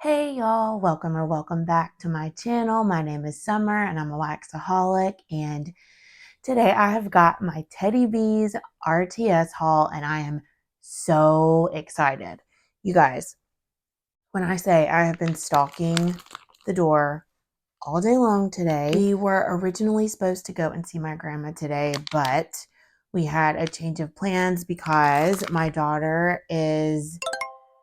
Hey y'all, welcome back to my channel. My name is Summer and I'm a waxaholic, and today I have got my Teddy Bees RTS haul and I am so excited. You guys, when I say I have been stalking the door all day long today, we were originally supposed to go and see my grandma today, but we had a change of plans because my daughter is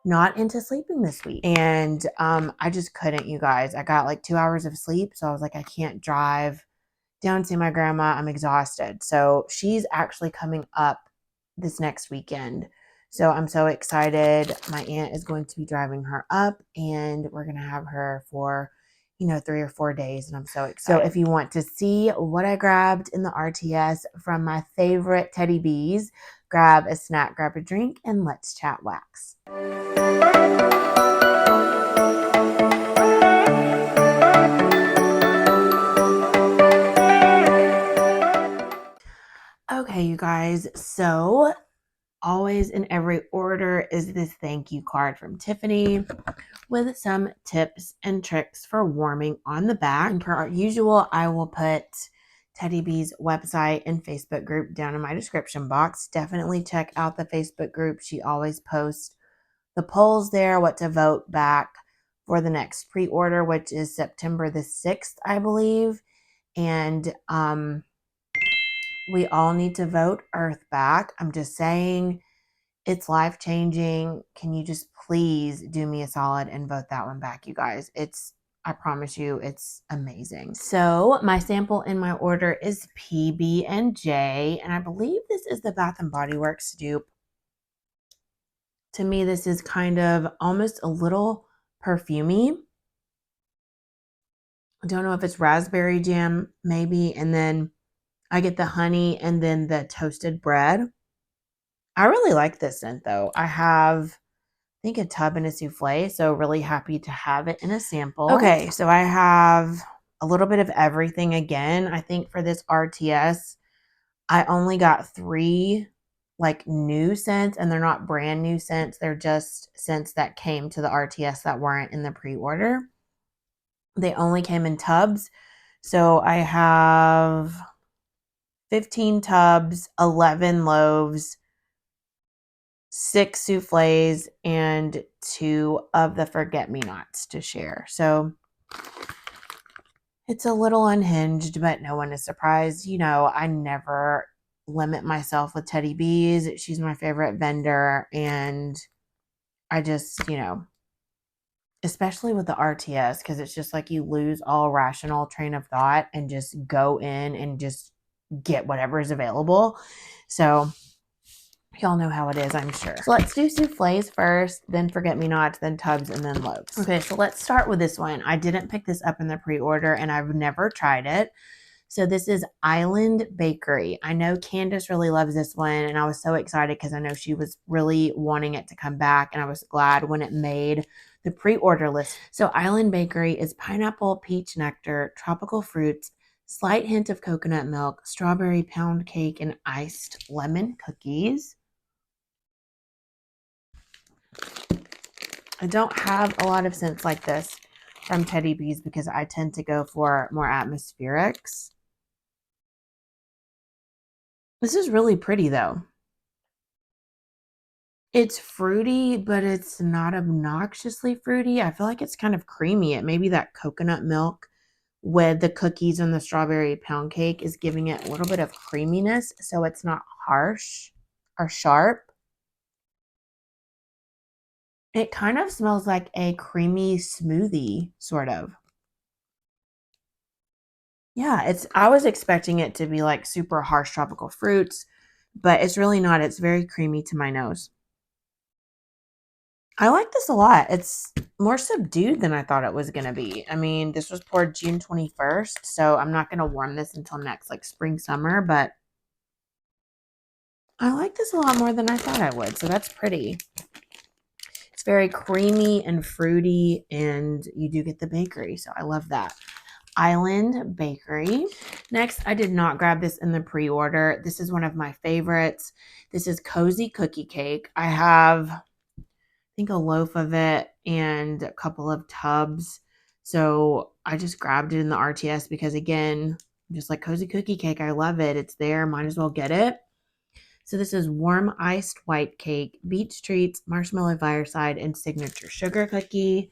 not into sleeping this week. And I just couldn't, you guys. I got like 2 hours of sleep. So I was like, I can't drive down to see my grandma. I'm exhausted. So she's actually coming up this next weekend. So I'm so excited. My aunt is going to be driving her up and we're going to have her for 3 or 4 days, and I'm so excited. So if you want to see what I grabbed in the RTS from my favorite Teddy Bees, grab a snack, grab a drink, and let's chat wax. Okay, you guys, so always in every order is this thank you card from Tiffany with some tips and tricks for warming on the back. And per usual, I will put Teddy Bee's website and Facebook group down in my description box. Definitely check out the Facebook group. She always posts the polls there, what to vote back for the next pre-order, which is September the 6th, I believe. And we all need to vote Earth back. I'm just saying, it's life-changing. Can you just please do me a solid and vote that one back, you guys? I promise you, it's amazing. So my sample in my order is PB&J, and I believe this is the Bath & Body Works dupe. To me, this is kind of almost a little perfumey. I don't know if it's raspberry jam, maybe, and then I get the honey and then the toasted bread. I really like this scent, though. I have, I think, a tub and a souffle, so really happy to have it in a sample. Okay, so I have a little bit of everything again. I think for this RTS, I only got 3 like new scents, and they're not brand new scents. They're just scents that came to the RTS that weren't in the pre-order. They only came in tubs. So I have 15 tubs, 11 loaves, 6 souffles, and 2 of the forget-me-nots to share. So it's a little unhinged, but no one is surprised. I never limit myself with Teddy Bees. She's my favorite vendor, and I just, especially with the RTS, because it's just like you lose all rational train of thought and just go in and just get whatever is available. So y'all know how it is, I'm sure. So let's do souffles first, then forget-me-nots, then tubs, and then loaves. Okay, so let's start with this one. I didn't pick this up in the pre-order, and I've never tried it. So this is Island Bakery. I know Candace really loves this one, and I was so excited because I know she was really wanting it to come back, and I was glad when it made the pre-order list. So Island Bakery is pineapple, peach nectar, tropical fruits, slight hint of coconut milk, strawberry pound cake, and iced lemon cookies. I don't have a lot of scents like this from Teddy Bees because I tend to go for more atmospherics. This is really pretty, though. It's fruity, but it's not obnoxiously fruity. I feel like it's kind of creamy. It may be that coconut milk with the cookies and the strawberry pound cake is giving it a little bit of creaminess, so it's not harsh or sharp. It kind of smells like a creamy smoothie, sort of. Yeah, I was expecting it to be like super harsh tropical fruits, but it's really not. It's very creamy to my nose. I like this a lot. It's more subdued than I thought it was going to be. I mean, this was poured June 21st, so I'm not going to warm this until next, like spring, summer, but I like this a lot more than I thought I would, so that's pretty. It's very creamy and fruity, and you do get the bakery, so I love that. Island Bakery. Next, I did not grab this in the pre-order. This is one of my favorites. This is Cozy Cookie Cake. I have, I think a loaf of it and a couple of tubs. So I just grabbed it in the RTS because, again, just like cozy cookie cake, I love it. It's there, might as well get it. So this is warm iced white cake, beach treats, marshmallow fireside, and signature sugar cookie.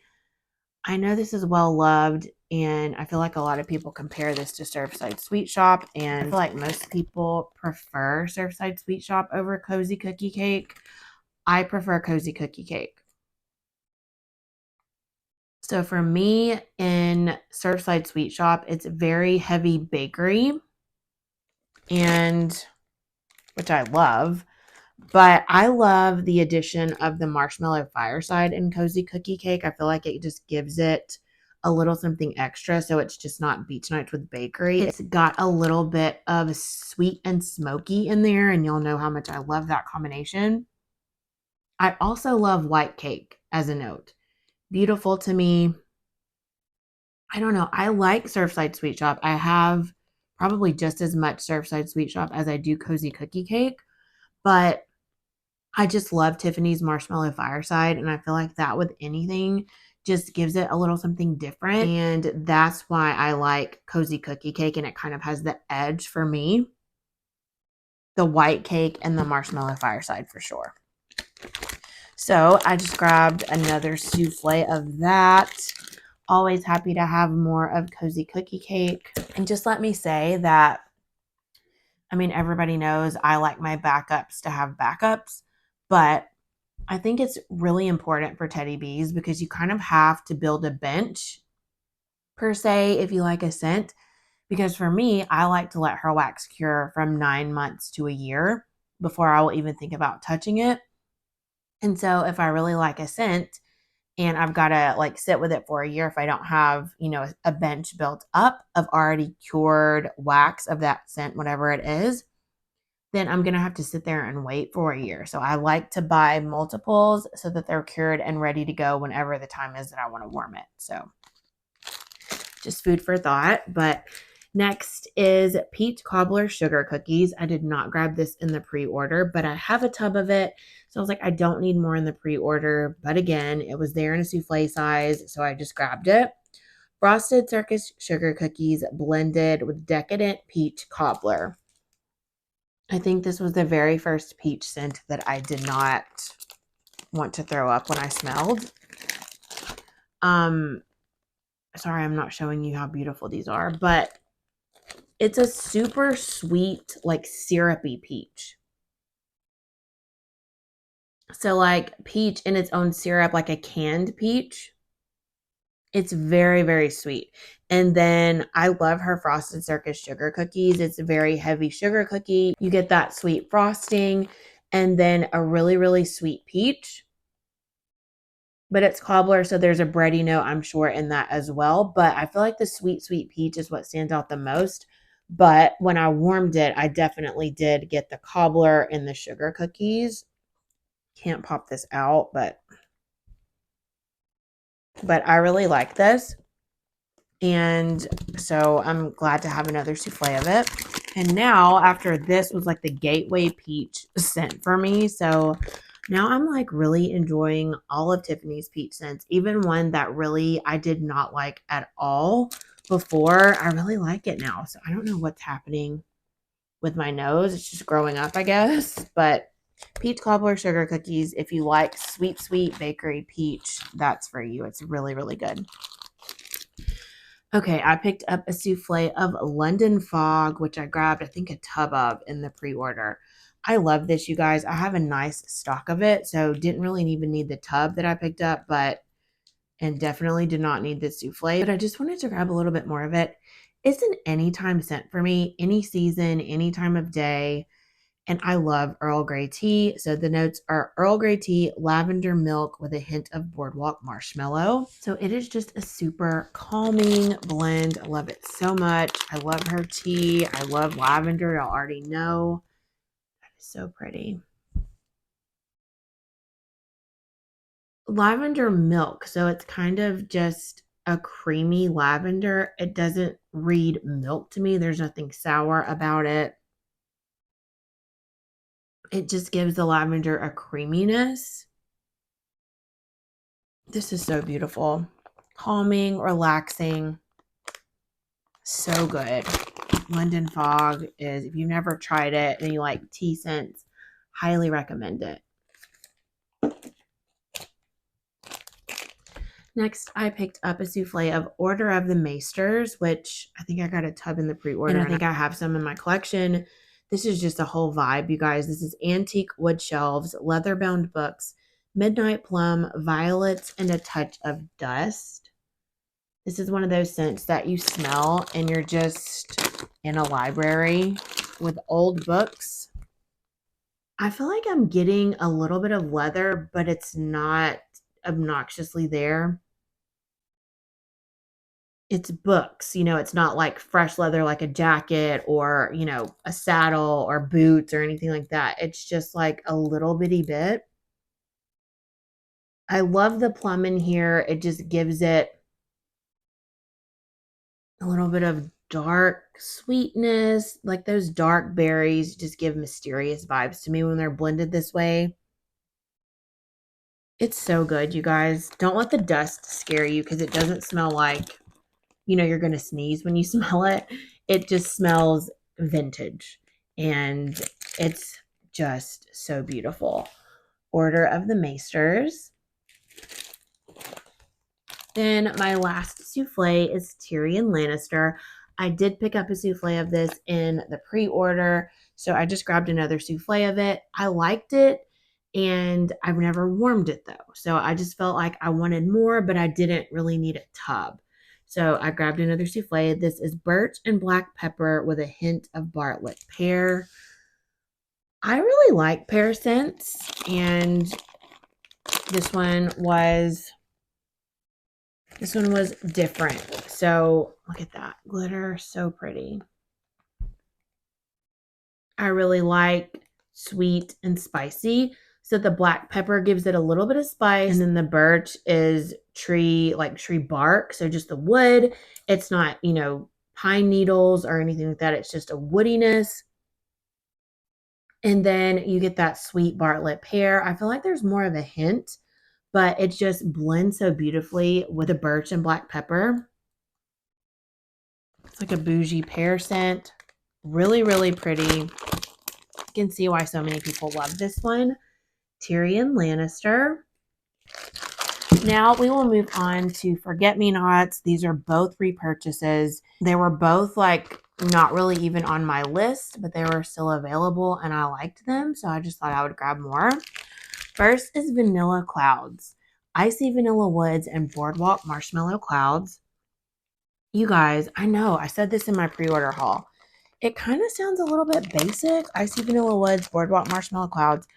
I know this is well loved, and I feel like a lot of people compare this to Surfside Sweet Shop, and I feel like most people prefer Surfside Sweet Shop over Cozy Cookie Cake. I prefer Cozy Cookie Cake. So for me, in Surfside Sweet Shop, it's very heavy bakery, and which I love. But I love the addition of the marshmallow fireside in Cozy Cookie Cake. I feel like it just gives it a little something extra, so it's just not beach nights with bakery. It's got a little bit of sweet and smoky in there, and you'll know how much I love that combination. I also love white cake as a note. Beautiful to me. I don't know. I like Surfside Sweet Shop. I have probably just as much Surfside Sweet Shop as I do Cozy Cookie Cake, but I just love Tiffany's Marshmallow Fireside, and I feel like that with anything just gives it a little something different, and that's why I like Cozy Cookie Cake, and it kind of has the edge for me. The white cake and the Marshmallow Fireside for sure. So I just grabbed another souffle of that. Always happy to have more of Cozy Cookie Cake. And just let me say that, I mean, everybody knows I like my backups to have backups, but I think it's really important for Teddy Bees because you kind of have to build a bench, per se, if you like a scent. Because for me, I like to let her wax cure from 9 months to a year before I will even think about touching it. And so if I really like a scent and I've got to like sit with it for a year, if I don't have, a bench built up of already cured wax of that scent, whatever it is, then I'm going to have to sit there and wait for a year. So I like to buy multiples so that they're cured and ready to go whenever the time is that I want to warm it. So just food for thought. But next is peach cobbler sugar cookies. I did not grab this in the pre-order, but I have a tub of it. So I was like, I don't need more in the pre-order. But again, it was there in a souffle size, so I just grabbed it. Frosted Circus sugar cookies blended with decadent peach cobbler. I think this was the very first peach scent that I did not want to throw up when I smelled. Sorry, I'm not showing you how beautiful these are, but it's a super sweet, like syrupy peach. So like peach in its own syrup, like a canned peach. It's very, very sweet. And then I love her Frosted Circus sugar cookies. It's a very heavy sugar cookie. You get that sweet frosting and then a really, really sweet peach. But it's cobbler, so there's a bready note, I'm sure, in that as well. But I feel like the sweet, sweet peach is what stands out the most. But when I warmed it, I definitely did get the cobbler and the sugar cookies. Can't pop this out, but I really like this. And so I'm glad to have another souffle of it. And now after this was like the gateway peach scent for me. So now I'm like really enjoying all of Tiffany's peach scents, even one that really I did not like at all before. I really like it now. So I don't know what's happening with my nose. It's just growing up, I guess. But peach cobbler sugar cookies, if you like sweet, sweet bakery peach, that's for you. It's really, really good. Okay, I picked up a souffle of London Fog, which I grabbed, I think, a tub of in the pre-order. I love this, you guys. I have a nice stock of it, so didn't really even need the tub that I picked up, and definitely did not need the souffle, but I just wanted to grab a little bit more of it. It's an anytime scent for me, any season, any time of day. And I love Earl Grey tea. So the notes are Earl Grey tea, lavender milk with a hint of boardwalk marshmallow. So it is just a super calming blend. I love it so much. I love her tea. I love lavender. Y'all already know. That is so pretty. Lavender milk. So it's kind of just a creamy lavender. It doesn't read milk to me. There's nothing sour about it. It just gives the lavender a creaminess. This is so beautiful. Calming, relaxing. So good. London Fog is, if you've never tried it and you like tea scents, highly recommend it. Next, I picked up a souffle of Order of the Maesters, which I think I got a tub in the pre-order. And I think I have some in my collection. This is just a whole vibe, you guys. This is antique wood shelves, leather-bound books, midnight plum, violets, and a touch of dust. This is one of those scents that you smell and you're just in a library with old books. I feel like I'm getting a little bit of leather, but it's not obnoxiously there. It's books, it's not like fresh leather like a jacket or, a saddle or boots or anything like that. It's just like a little bitty bit. I love the plum in here. It just gives it a little bit of dark sweetness. Like those dark berries just give mysterious vibes to me when they're blended this way. It's so good, you guys. Don't let the dust scare you because it doesn't smell like you're going to sneeze when you smell it. It just smells vintage and it's just so beautiful. Order of the Maesters. Then my last souffle is Tyrion Lannister. I did pick up a souffle of this in the pre-order, so I just grabbed another souffle of it. I liked it, and I've never warmed it though. So I just felt like I wanted more, but I didn't really need a tub. So I grabbed another souffle. This is birch and black pepper with a hint of Bartlett pear. I really like pear scents, and this one was different. So look at that glitter, so pretty. I really like sweet and spicy. So the black pepper gives it a little bit of spice, and then the birch is tree bark, so just the wood. It's not, pine needles or anything like that. It's just a woodiness. And then you get that sweet Bartlett pear. I feel like there's more of a hint, but it just blends so beautifully with the birch and black pepper. It's like a bougie pear scent. Really, really pretty. You can see why so many people love this one. Tyrion Lannister. Now we will move on to Forget-Me-Nots. These are both repurchases. They were both not really even on my list, but they were still available and I liked them. So I just thought I would grab more. First is Vanilla Clouds. Icy Vanilla Woods and Boardwalk Marshmallow Clouds. You guys, I know I said this in my pre-order haul. It kind of sounds a little bit basic. Icy Vanilla Woods, Boardwalk Marshmallow Clouds.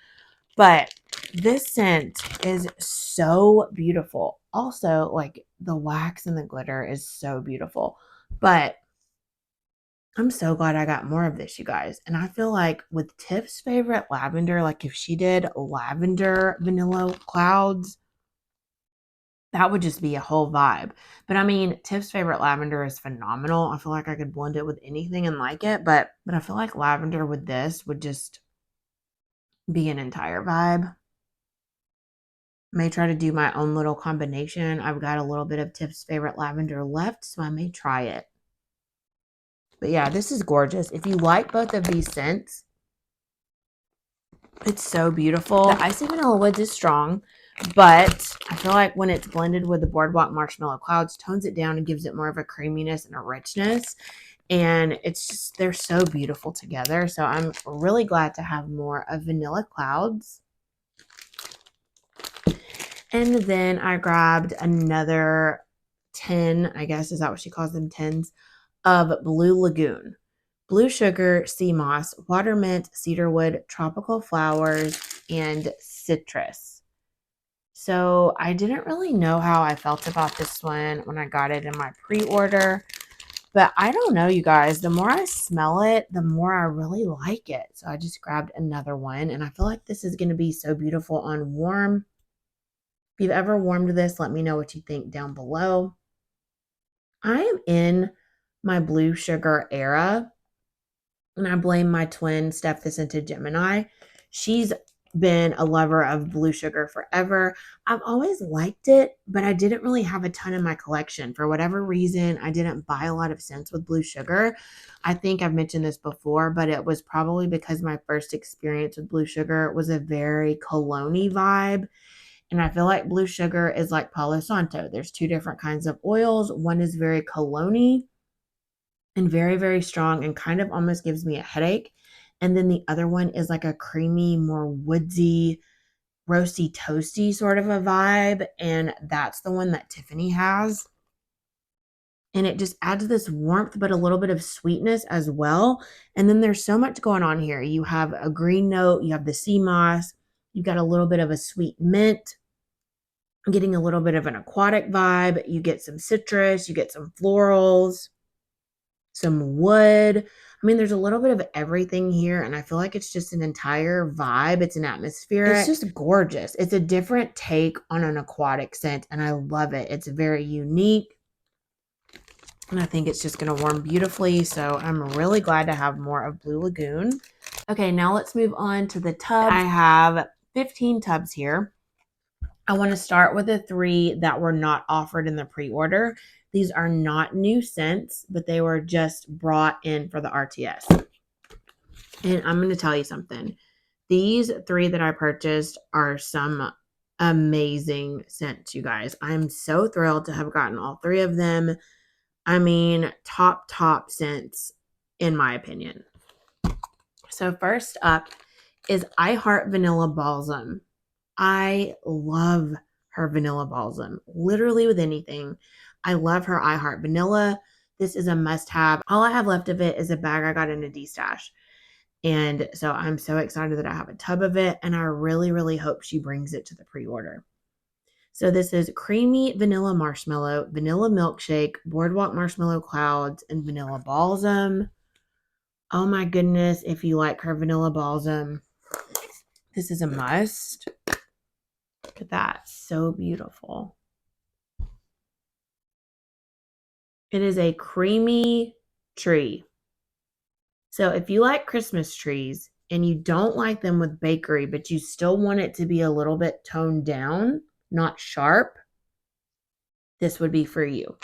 But this scent is so beautiful. Also, the wax and the glitter is so beautiful. But I'm so glad I got more of this, you guys. And I feel like with Tiff's favorite lavender, if she did lavender vanilla clouds, that would just be a whole vibe. But I mean, Tiff's favorite lavender is phenomenal. I feel like I could blend it with anything and like it. But I feel like lavender with this would just be an entire vibe. May try to do my own little combination. I've got a little bit of Tiff's favorite lavender left, so I may try it. But yeah, this is gorgeous. If you like both of these scents, it's so beautiful. The Icy Vanilla Woods is strong, but I feel like when it's blended with the Boardwalk Marshmallow Clouds, tones it down and gives it more of a creaminess and a richness. And it's just, they're so beautiful together. So I'm really glad to have more of Vanilla Clouds. And then I grabbed another 10, I guess, is that what she calls them, 10s, of Blue Lagoon. Blue sugar, sea moss, water mint, cedarwood, tropical flowers, and citrus. So I didn't really know how I felt about this one when I got it in my pre-order. But I don't know, you guys. The more I smell it, the more I really like it. So I just grabbed another one. And I feel like this is going to be so beautiful on warm. If you've ever warmed this, let me know what you think down below. I am in my blue sugar era, and I blame my twin, Steph the Scented Gemini. She's been a lover of Blue Sugar forever. I've always liked it, but I didn't really have a ton in my collection. For whatever reason, I didn't buy a lot of scents with Blue Sugar. I think I've mentioned this before, but it was probably because my first experience with Blue Sugar was a very cologne-y vibe. And I feel like Blue Sugar is like Palo Santo. There's two different kinds of oils. One is very cologne-y and very, very strong and kind of almost gives me a headache. And then the other one is like a creamy, more woodsy, roasty, toasty sort of a vibe. And that's the one that Tiffany has. And it just adds this warmth, but a little bit of sweetness as well. And then there's so much going on here. You have a green note, you have the sea moss, you got a little bit of a sweet mint, getting a little bit of an aquatic vibe. You get some citrus, you get some florals, some wood. I mean, there's a little bit of everything here, and I feel like it's just an entire vibe. It's an atmosphere. It's just gorgeous. It's a different take on an aquatic scent, and I love it. It's very unique, and I think it's just going to warm beautifully, so I'm really glad to have more of Blue Lagoon. Okay, now let's move on to the tubs. I have 15 tubs here. I want to start with the 3 that were not offered in the pre-order. These are not new scents, but they were just brought in for the RTS. And I'm going to tell you something. These 3 that I purchased are some amazing scents, you guys. I'm so thrilled to have gotten all 3 of them. I mean, top scents, in my opinion. So first up is I Heart Vanilla Balsam. I love her vanilla balsam, literally with anything. I love her I Heart Vanilla. This is a must-have. All I have left of it is a bag I got in a D-stash. And so I'm so excited that I have a tub of it, and I really, really hope she brings it to the pre-order. So this is creamy vanilla marshmallow, vanilla milkshake, boardwalk marshmallow clouds, and vanilla balsam. Oh my goodness, if you like her vanilla balsam, this is a must. Look at that. So beautiful. It is a creamy tree. So if you like Christmas trees and you don't like them with bakery, but you still want it to be a little bit toned down, not sharp, this would be for you.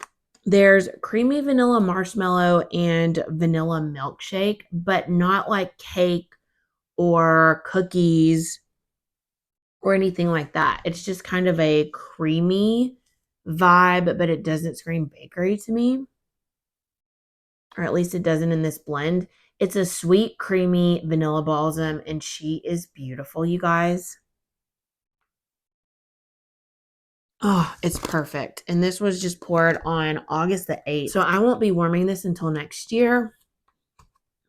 There's creamy vanilla marshmallow and vanilla milkshake, but not like cake or cookies or anything like that. It's just kind of a creamy vibe, but it doesn't scream bakery to me. Or at least it doesn't in this blend. It's a sweet, creamy vanilla balsam, and she is beautiful, you guys. Oh, it's perfect. And this was just poured on August the 8th. So I won't be warming this until next year.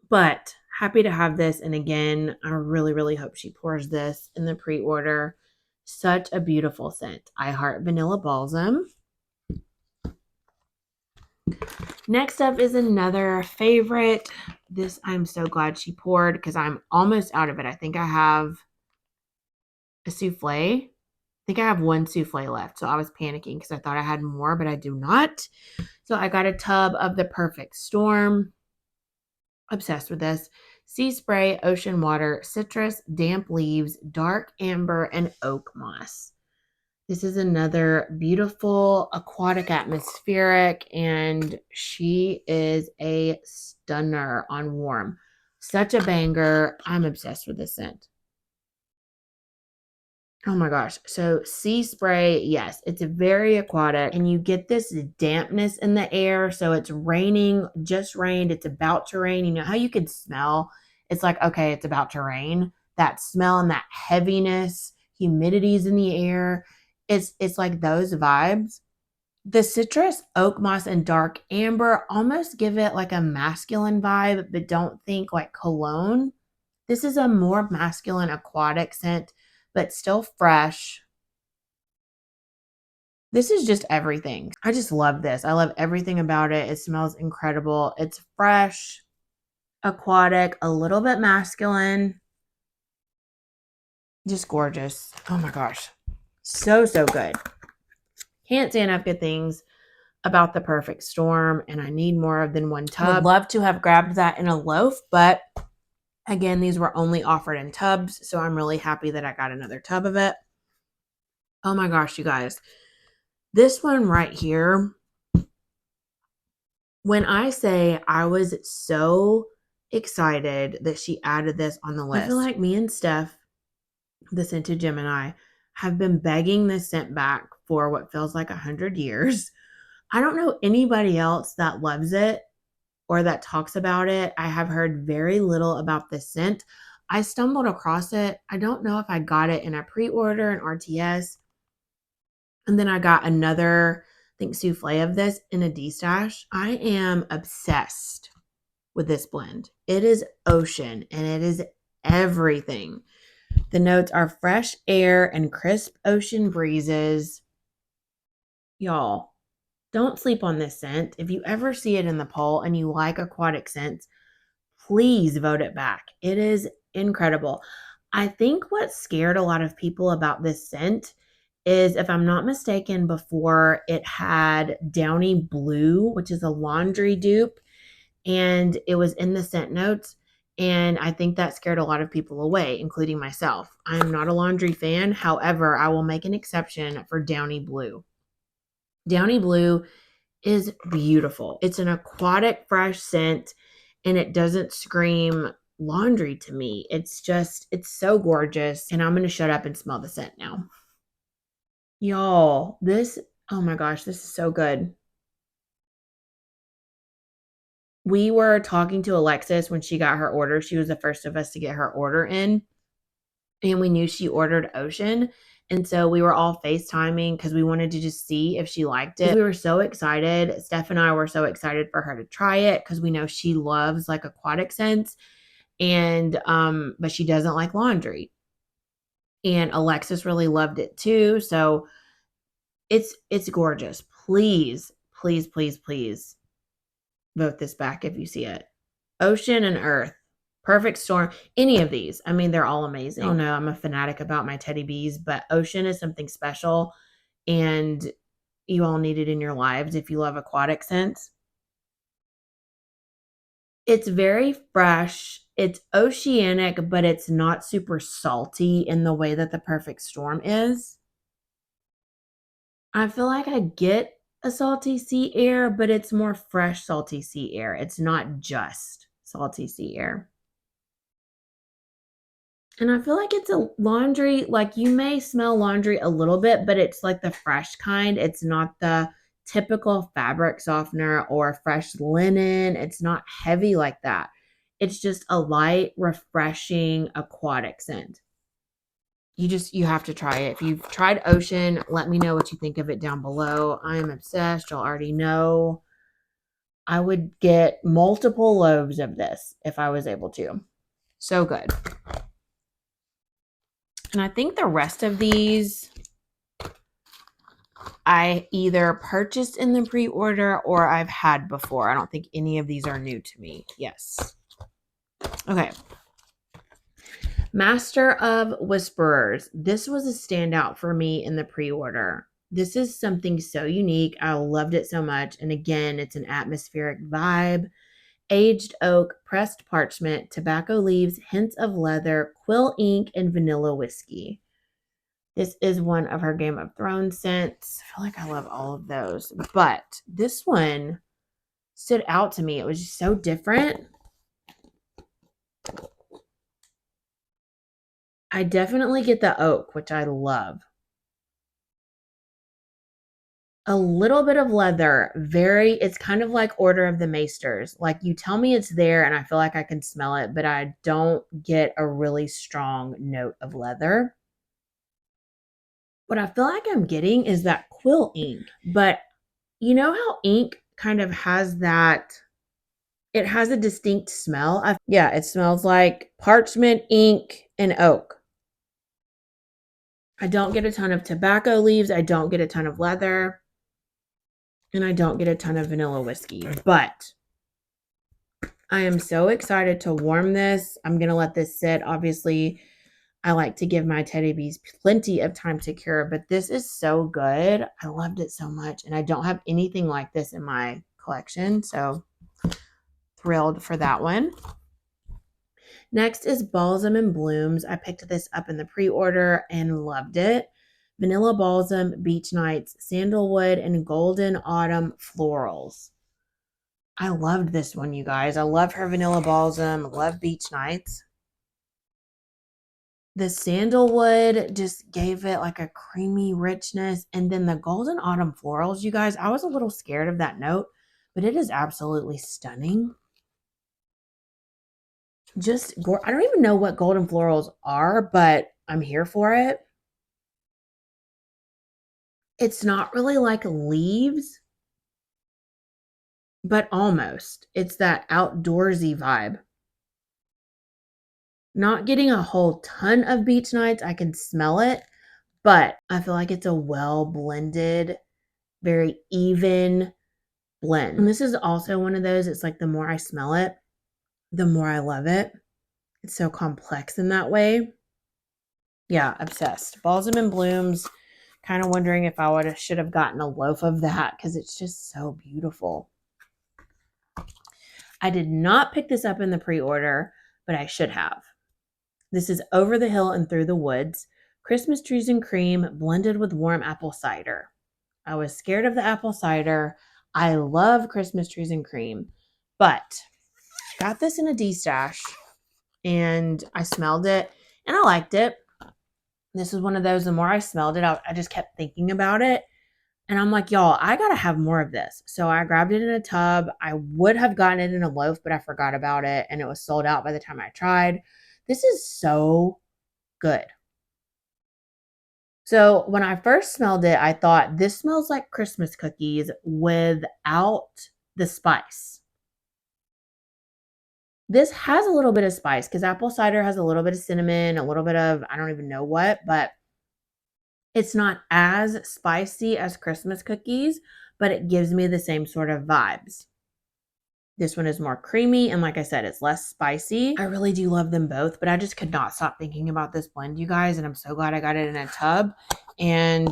But happy to have this. And again, I really, really hope she pours this in the pre-order. Such a beautiful scent. I Heart Vanilla Balsam. Next up is another favorite. This I'm so glad she poured because I'm almost out of it. I think I have a souffle. I think I have 1 souffle left. So I was panicking because I thought I had more, but I do not. So I got a tub of the Perfect Storm. Obsessed with this. Sea spray, ocean water, citrus, damp leaves, dark amber, and oak moss. This is another beautiful aquatic atmospheric, and she is a stunner on warm. Such a banger. I'm obsessed with this scent. Oh my gosh. So sea spray, yes, it's very aquatic, and you get this dampness in the air. So it's raining, just rained, it's about to rain. You know how you can smell? It's like, okay, it's about to rain. That smell and that heaviness, humidity's in the air. It's like those vibes. The citrus, oak moss, and dark amber almost give it like a masculine vibe, but don't think like cologne. This is a more masculine aquatic scent, but still fresh. This is just everything. I just love this. I love everything about it. It smells incredible. It's fresh, aquatic, a little bit masculine. Just gorgeous. Oh my gosh. So, so good. Can't say enough good things about the Perfect Storm, and I need more than 1 tub. Would love to have grabbed that in a loaf, but Again, these were only offered in tubs, so I'm really happy that I got another tub of it. Oh my gosh, you guys. This one right here, when I say I was so excited that she added this on the list, I feel like me and Steph, the Scented Gemini, have been begging this scent back for what feels like 100 years. I don't know anybody else that loves it or that talks about it. I have heard very little about this scent. I stumbled across it. I don't know if I got it in a pre-order in RTS. And then I got another, I think, souffle of this in a D-stash. I am obsessed with this blend. It is ocean and it is everything. The notes are fresh air and crisp ocean breezes. Y'all, don't sleep on this scent. If you ever see it in the poll and you like aquatic scents, please vote it back. It is incredible. I think what scared a lot of people about this scent is, if I'm not mistaken, before it had Downy Blue, which is a laundry dupe, and it was in the scent notes. And I think that scared a lot of people away, including myself. I am not a laundry fan. However, I will make an exception for Downy Blue. Downy Blue is beautiful. It's an aquatic, fresh scent, and it doesn't scream laundry to me. It's so gorgeous. And I'm going to shut up and smell the scent now. Y'all, oh my gosh, this is so good. We were talking to Alexis when she got her order. She was the first of us to get her order in, and we knew she ordered Ocean. And so we were all FaceTiming because we wanted to just see if she liked it. We were so excited. Steph and I were so excited for her to try it because we know she loves like aquatic scents, and but she doesn't like laundry. And Alexis really loved it too. So it's gorgeous. Please, please, please, please vote this back if you see it. Ocean and Earth, Perfect Storm, any of these. I mean, they're all amazing. Oh no, I'm a fanatic about my teddy bees, but Ocean is something special, and you all need it in your lives if you love aquatic scents. It's very fresh. It's oceanic, but it's not super salty in the way that the Perfect Storm is. I feel like I get a salty sea air, but it's more fresh salty sea air. It's not just salty sea air. And I feel like it's a laundry, like you may smell laundry a little bit, but it's like the fresh kind. It's not the typical fabric softener or fresh linen. It's not heavy like that. It's just a light, refreshing aquatic scent. You have to try it. If you've tried Ocean, let me know what you think of it down below. I am obsessed. You'll already know. I would get multiple loaves of this if I was able to. So good. And I think the rest of these I either purchased in the pre-order or I've had before. I don't think any of these are new to me. Yes. Okay. Master of Whisperers. This was a standout for me in the pre-order. This is something so unique. I loved it so much. And again, it's an atmospheric vibe. Aged oak, pressed parchment, tobacco leaves, hints of leather, quill ink, and vanilla whiskey. This is one of her Game of Thrones scents. I feel like I love all of those. But this one stood out to me. It was just so different. I definitely get the oak, which I love. A little bit of leather. It's kind of like Order of the Maesters. Like, you tell me it's there and I feel like I can smell it, but I don't get a really strong note of leather. What I feel like I'm getting is that quill ink. But you know how ink kind of has that, it has a distinct smell. Yeah, it smells like parchment, ink, and oak. I don't get a ton of tobacco leaves. I don't get a ton of leather. And I don't get a ton of vanilla whiskey. But I am so excited to warm this. I'm going to let this sit. Obviously, I like to give my teddy bees plenty of time to cure, but this is so good. I loved it so much, and I don't have anything like this in my collection, so thrilled for that one. Next is Balsam and Blooms. I picked this up in the pre-order and loved it. Vanilla Balsam, Beach Nights, Sandalwood, and Golden Autumn Florals. I loved this one, you guys. I love her Vanilla Balsam. I love Beach Nights. The Sandalwood just gave it like a creamy richness. And then the Golden Autumn Florals, you guys, I was a little scared of that note, but it is absolutely stunning. I don't even know what golden florals are, but I'm here for it. It's not really like leaves, but almost. It's that outdoorsy vibe. Not getting a whole ton of Beach Nights. I can smell it, but I feel like it's a well blended, very even blend. And this is also one of those, it's like the more I smell it, the more I love it. It's so complex in that way. Yeah, obsessed. Balsam and Blooms. Kind of wondering if I should have gotten a loaf of that because it's just so beautiful. I did not pick this up in the pre-order, but I should have. This is Over the Hill and Through the Woods. Christmas trees and cream blended with warm apple cider. I was scared of the apple cider. I love Christmas trees and cream, but got this in a D-stash and I smelled it and I liked it. This is one of those, the more I smelled it, I just kept thinking about it. And I'm like, y'all, I got to have more of this. So I grabbed it in a tub. I would have gotten it in a loaf, but I forgot about it. And it was sold out by the time I tried. This is so good. So when I first smelled it, I thought this smells like Christmas cookies without the spice. This has a little bit of spice because apple cider has a little bit of cinnamon, a little bit of, I don't even know what, but it's not as spicy as Christmas cookies, but it gives me the same sort of vibes. This one is more creamy, and like I said, it's less spicy. I really do love them both, but I just could not stop thinking about this blend, you guys, and I'm so glad I got it in a tub. And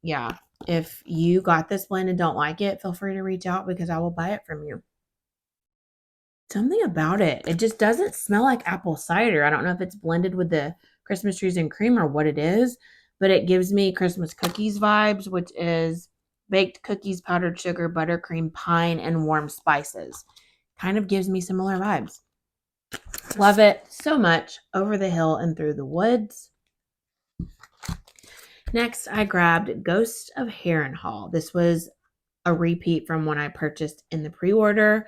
yeah, if you got this blend and don't like it, feel free to reach out because I will buy it from you. Something about it. It just doesn't smell like apple cider. I don't know if it's blended with the Christmas trees and cream or what it is, but it gives me Christmas cookies vibes, which is baked cookies, powdered sugar, buttercream, pine, and warm spices. Kind of gives me similar vibes. Love it so much. Over the Hill and Through the Woods. Next, I grabbed Ghost of Harrenhal. This was a repeat from one I purchased in the pre-order.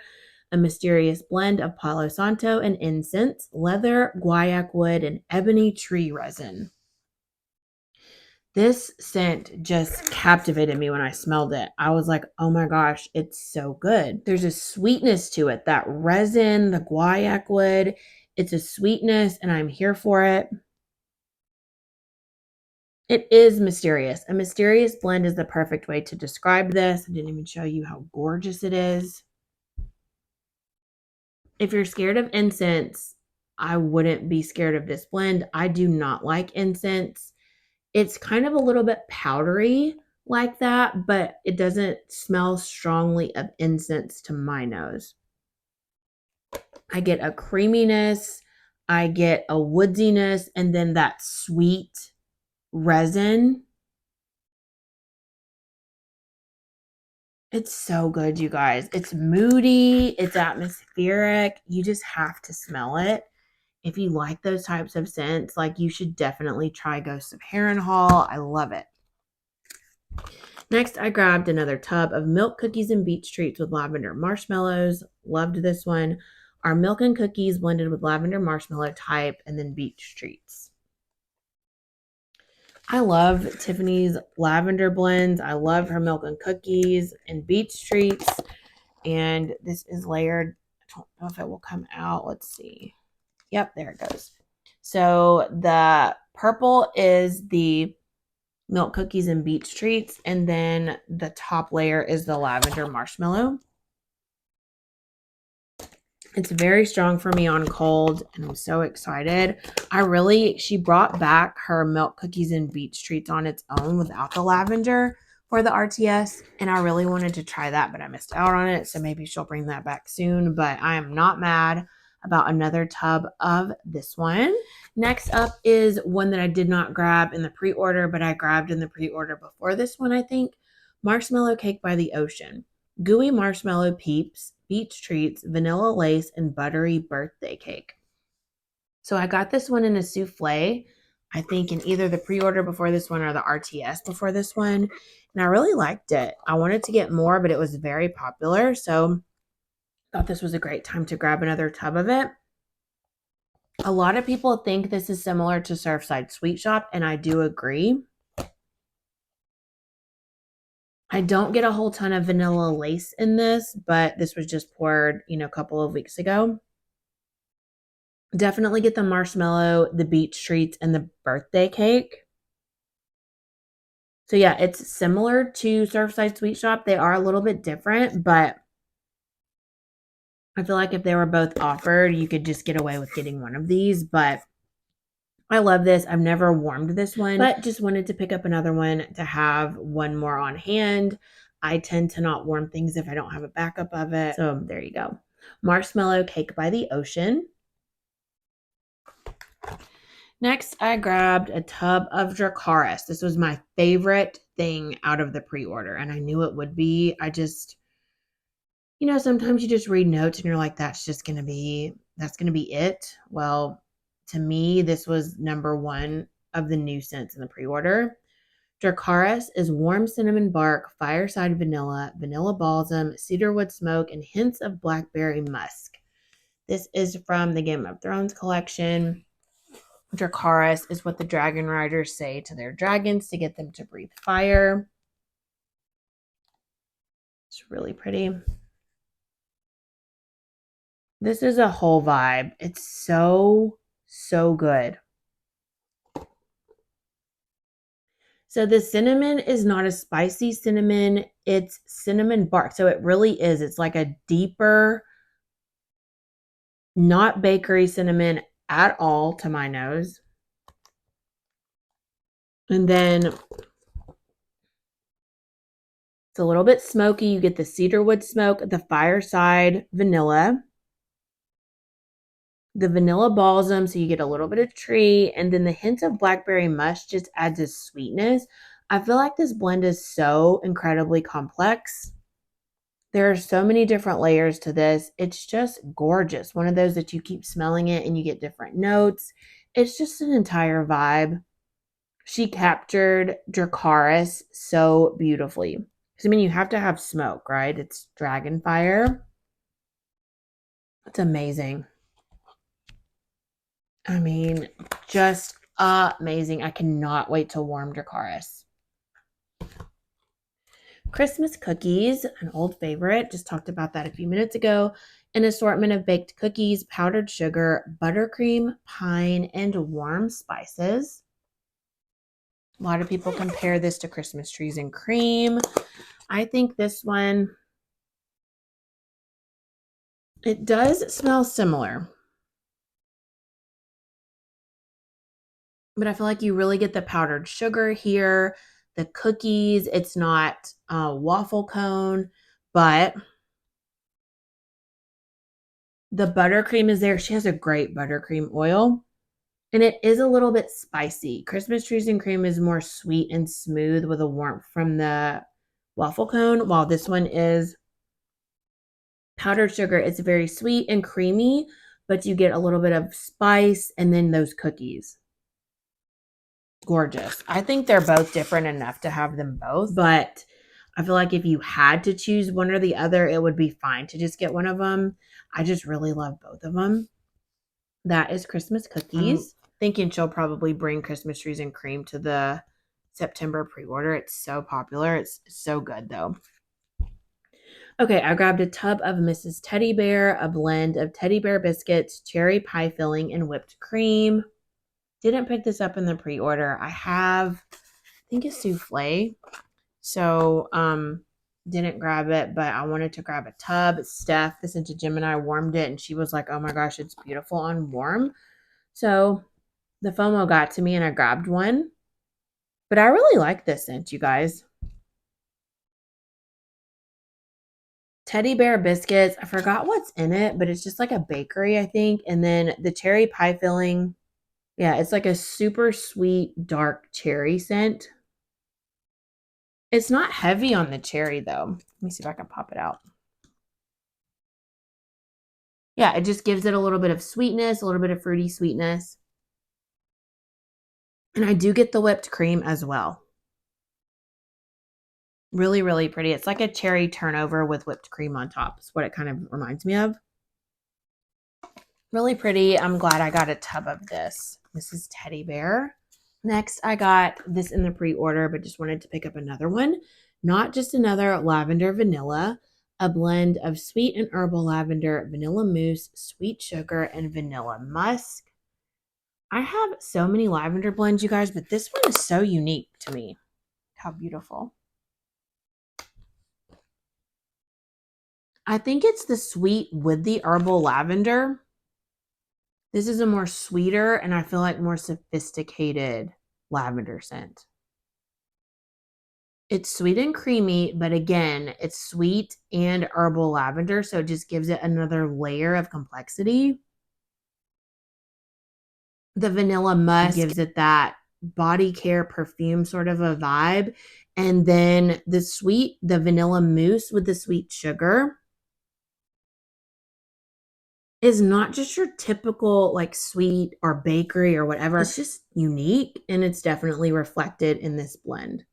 A mysterious blend of Palo Santo and incense, leather, guaiac wood, and ebony tree resin. This scent just captivated me when I smelled it. I was like, oh my gosh, it's so good. There's a sweetness to it. That resin, the guaiac wood, it's a sweetness and I'm here for it. It is mysterious. A mysterious blend is the perfect way to describe this. I didn't even show you how gorgeous it is. If you're scared of incense, I wouldn't be scared of this blend. I do not like incense. It's kind of a little bit powdery like that, but it doesn't smell strongly of incense to my nose. I get a creaminess, I get a woodiness, and then that sweet resin. It's so good, you guys. It's moody, it's atmospheric. You just have to smell it. If you like those types of scents, like you should definitely try Ghost of Harrenhal. I love it. Next, I grabbed another tub of milk cookies and beach treats with lavender marshmallows. Loved this one. Our milk and cookies blended with lavender marshmallow type and then beach treats. I love Tiffany's lavender blends. I love her milk and cookies and beach treats. And this is layered. I don't know if it will come out. Let's see. Yep, there it goes. So the purple is the milk cookies and beach treats, and then the top layer is the lavender marshmallow. It's very strong for me on cold, and I'm so excited. She brought back her milk cookies and beach treats on its own without the lavender for the RTS, and I really wanted to try that, but I missed out on it, so maybe she'll bring that back soon, but I am not mad. about another tub of this one. Next up is one that I did not grab in the pre-order, but I grabbed in the pre-order before this one, I think. Marshmallow Cake by the Ocean. Gooey marshmallow peeps, beach treats, vanilla lace, and buttery birthday cake. So I got this one in a souffle, I think in either the pre-order before this one or the RTS before this one. And I really liked it. I wanted to get more, but it was very popular. So I thought this was a great time to grab another tub of it. A lot of people think this is similar to Surfside Sweet Shop, and I do agree. I don't get a whole ton of vanilla lace in this, but this was just poured, a couple of weeks ago. Definitely get the marshmallow, the beach treats, and the birthday cake. So yeah, it's similar to Surfside Sweet Shop. They are a little bit different, but I feel like if they were both offered, you could just get away with getting one of these. But I love this. I've never warmed this one, but just wanted to pick up another one to have one more on hand. I tend to not warm things if I don't have a backup of it. So there you go. Marshmallow Cake by the Ocean. Next, I grabbed a tub of Dracarys. This was my favorite thing out of the pre-order, and I knew it would be. I just, sometimes you just read notes and you're like, that's going to be it. Well, to me, this was number one of the new scents in the pre-order. Dracarys is warm cinnamon bark, fireside vanilla, vanilla balsam, cedarwood smoke, and hints of blackberry musk. This is from the Game of Thrones collection. Dracarys is what the dragon riders say to their dragons to get them to breathe fire. It's really pretty. This is a whole vibe. It's so, so good. So the cinnamon is not a spicy cinnamon. It's cinnamon bark. So it really is. It's like a deeper, not bakery cinnamon at all to my nose. And then it's a little bit smoky. You get the cedarwood smoke, the fireside vanilla, the vanilla balsam, so you get a little bit of tree, and then the hint of blackberry musk just adds a sweetness. I feel like this blend is so incredibly complex. There are so many different layers to this. It's just gorgeous. One of those that you keep smelling it and you get different notes. It's just an entire vibe. She captured Dracarys so beautifully. Because, you have to have smoke, right? It's dragon fire. It's amazing. Just amazing. I cannot wait to warm Dracarys. Christmas cookies, an old favorite. Just talked about that a few minutes ago. An assortment of baked cookies, powdered sugar, buttercream, pine, and warm spices. A lot of people compare this to Christmas trees and cream. I think this one, it does smell similar. But I feel like you really get the powdered sugar here, the cookies. It's not a waffle cone, but the buttercream is there. She has a great buttercream oil, and it is a little bit spicy. Christmas trees and cream is more sweet and smooth with a warmth from the waffle cone, while this one is powdered sugar. It's very sweet and creamy, but you get a little bit of spice and then those cookies. Gorgeous. I think they're both different enough to have them both, but I feel like if you had to choose one or the other, it would be fine to just get one of them. I just really love both of them. That is Christmas cookies. Thinking she'll probably bring Christmas trees and cream to the September pre-order. It's so popular. It's so good though. Okay, I grabbed a tub of Mrs. Teddy Bear, a blend of teddy bear biscuits, cherry pie filling, and whipped cream. Didn't pick this up in the pre-order. I have, I think, a souffle. So, didn't grab it, but I wanted to grab a tub. Steph, the Scent of Gemini, warmed it, and she was like, oh my gosh, it's beautiful on warm. So, the FOMO got to me, and I grabbed one. But I really like this scent, you guys. teddy bear biscuits. I forgot what's in it, but it's just like a bakery, I think. And then the cherry pie filling. Yeah, it's like a super sweet, dark cherry scent. It's not heavy on the cherry, though. Let me see if I can pop it out. Yeah, it just gives it a little bit of sweetness, a little bit of fruity sweetness. And I do get the whipped cream as well. Really, really pretty. It's like a cherry turnover with whipped cream on top. It's what it kind of reminds me of. Really pretty. I'm glad I got a tub of this. This is Teddy Bear. Next, I got this in the pre-order, but just wanted to pick up another one. Not just another lavender vanilla, a blend of sweet and herbal lavender, vanilla mousse, sweet sugar, and vanilla musk. I have so many lavender blends, you guys, but this one is so unique to me. How beautiful. I think it's the sweet with the herbal lavender. This is a more sweeter and I feel like more sophisticated lavender scent. It's sweet and creamy, but again, it's sweet and herbal lavender, so it just gives it another layer of complexity. The vanilla musk gives it that body care perfume sort of a vibe. And then the vanilla mousse with the sweet sugar is not just your typical like sweet or bakery or whatever. It's just unique and it's definitely reflected in this blend.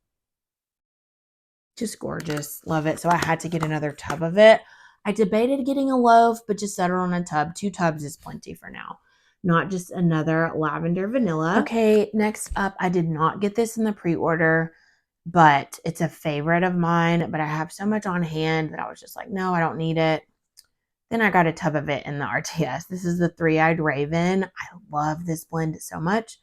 Just gorgeous. Love it. So I had to get another tub of it. I debated getting a loaf, but just settled on a tub. 2 tubs is plenty for now. Not just another lavender vanilla. Okay, next up, I did not get this in the pre-order, but it's a favorite of mine. But I have so much on hand that I was just like, no, I don't need it. Then I got a tub of it in the RTS. This is the Three-Eyed Raven. I love this blend so much.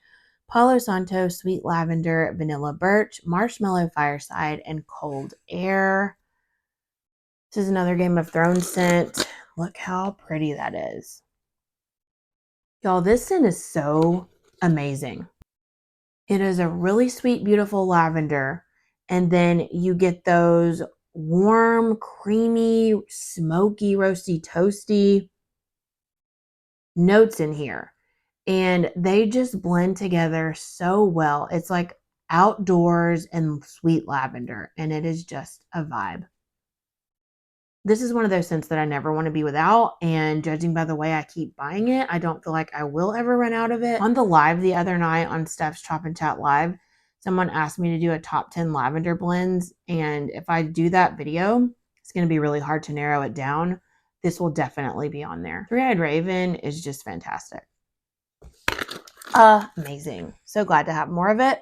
Palo Santo, Sweet Lavender, Vanilla Birch, Marshmallow Fireside, and Cold Air. This is another Game of Thrones scent. Look how pretty that is. Y'all, this scent is so amazing. It is a really sweet, beautiful lavender. And then you get those warm, creamy, smoky, roasty, toasty notes in here. And they just blend together so well. It's like outdoors and sweet lavender, and it is just a vibe. This is one of those scents that I never want to be without, and judging by the way I keep buying it, I don't feel like I will ever run out of it. On the live the other night on Steph's Chop and Chat Live, someone asked me to do a top 10 lavender blends, and if I do that video, it's going to be really hard to narrow it down. This will definitely be on there. Three-Eyed Raven is just fantastic. Amazing. So glad to have more of it.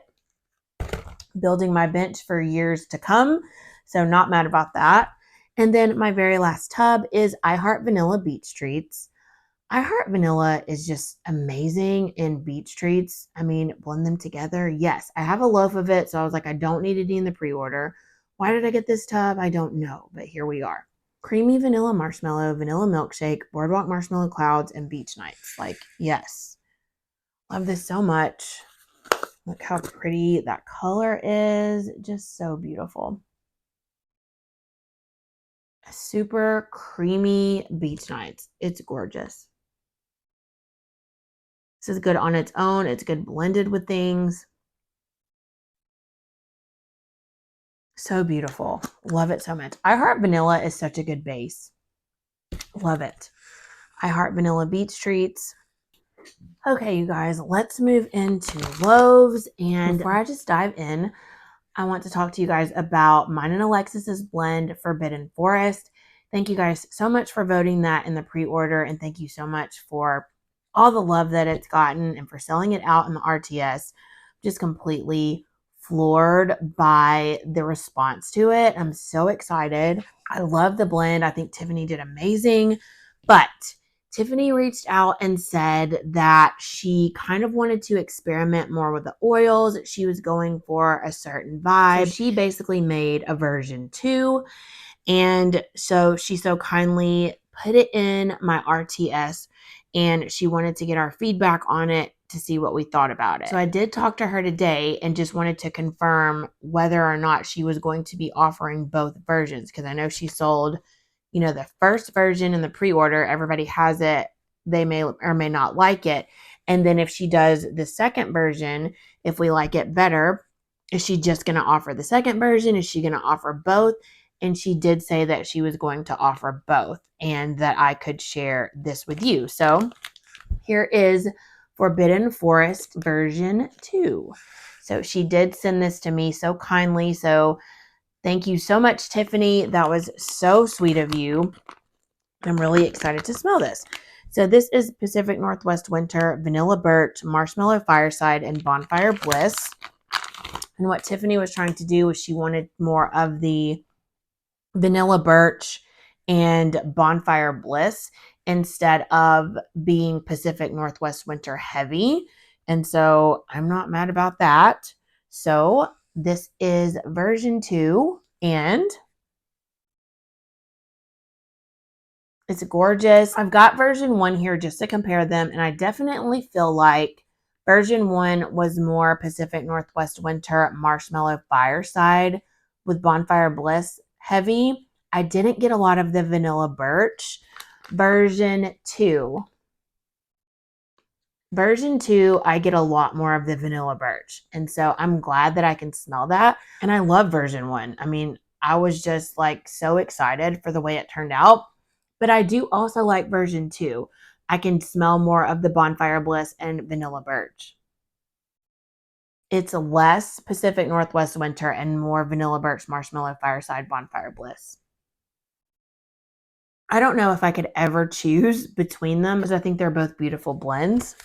Building my bench for years to come. So not mad about that. And then my very last tub is I Heart Vanilla Beach Treats. I Heart Vanilla is just amazing in beach treats. I mean, blend them together. Yes, I have a loaf of it. So I was like, I don't need any in the pre-order. Why did I get this tub? I don't know, but here we are. Creamy vanilla marshmallow, vanilla milkshake, boardwalk marshmallow clouds, and beach nights. Like, yes. Love this so much. Look how pretty that color is. Just so beautiful. Super creamy beach nights. It's gorgeous. This is good on its own. It's good blended with things. So beautiful. Love it so much. I Heart Vanilla is such a good base. Love it. I Heart Vanilla Beach Treats. Okay, you guys, let's move into loaves. And before I just dive in, I want to talk to you guys about mine and Alexis's blend Forbidden Forest. Thank you guys so much for voting that in the pre-order, and thank you so much for all the love that it's gotten and for selling it out in the RTS. Just completely floored by the response to it. I'm so excited. I love the blend. I think Tiffany did amazing, but Tiffany reached out and said that she kind of wanted to experiment more with the oils. She was going for a certain vibe. So she basically made a version 2. And so she so kindly put it in my RTS, and she wanted to get our feedback on it to see what we thought about it. So I did talk to her today and just wanted to confirm whether or not she was going to be offering both versions, because I know she sold the first version in the pre-order, everybody has it. They may or may not like it. And then if she does the second version, if we like it better, is she just going to offer the second version? Is she going to offer both? And she did say that she was going to offer both and that I could share this with you. So here is Forbidden Forest version 2. So she did send this to me so kindly. So thank you so much, Tiffany. That was so sweet of you. I'm really excited to smell this. So this is Pacific Northwest Winter, Vanilla Birch, Marshmallow Fireside, and Bonfire Bliss. And what Tiffany was trying to do was she wanted more of the Vanilla Birch and Bonfire Bliss instead of being Pacific Northwest Winter heavy. And so I'm not mad about that. So this is version 2 and it's gorgeous. I've got version 1 here just to compare them, and I definitely feel like version 1 was more Pacific Northwest Winter Marshmallow Fireside with Bonfire Bliss heavy. I didn't get a lot of the Vanilla Birch. Version 2, I get a lot more of the Vanilla Birch. And so I'm glad that I can smell that. And I love version 1. I mean, I was just like so excited for the way it turned out. But I do also like version 2. I can smell more of the Bonfire Bliss and Vanilla Birch. It's less Pacific Northwest Winter and more Vanilla Birch, Marshmallow Fireside, Bonfire Bliss. I don't know if I could ever choose between them because I think they're both beautiful blends.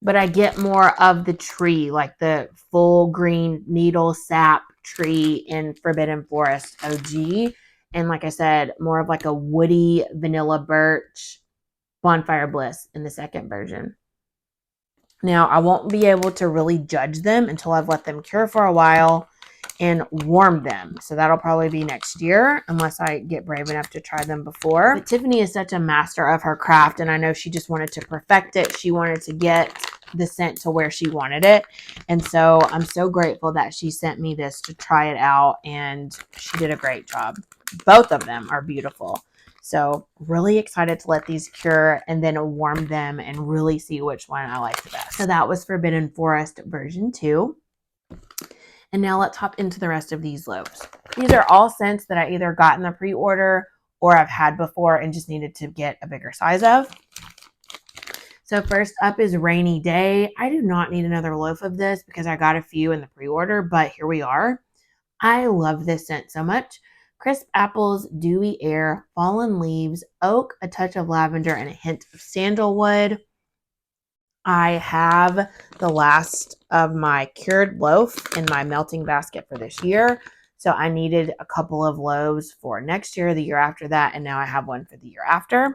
But I get more of the tree, like the full green needle sap tree in Forbidden Forest OG. And like I said, more of like a woody vanilla birch Bonfire Bliss in the second version. Now, I won't be able to really judge them until I've let them cure for a while and warm them. So that'll probably be next year unless I get brave enough to try them before. But Tiffany is such a master of her craft, and I know she just wanted to perfect it. She wanted to get the scent to where she wanted it. And so I'm so grateful that she sent me this to try it out, and she did a great job. Both of them are beautiful. So really excited to let these cure and then warm them and really see which one I like the best. So that was Forbidden Forest version 2. And now let's hop into the rest of these loaves. These are all scents that I either got in the pre-order or I've had before and just needed to get a bigger size of. So first up is Rainy Day. I do not need another loaf of this because I got a few in the pre-order, but here we are. I love this scent so much. Crisp apples, dewy air, fallen leaves, oak, a touch of lavender, and a hint of sandalwood. I have the last of my cured loaf in my melting basket for this year. So I needed a couple of loaves for next year, the year after that, and now I have one for the year after.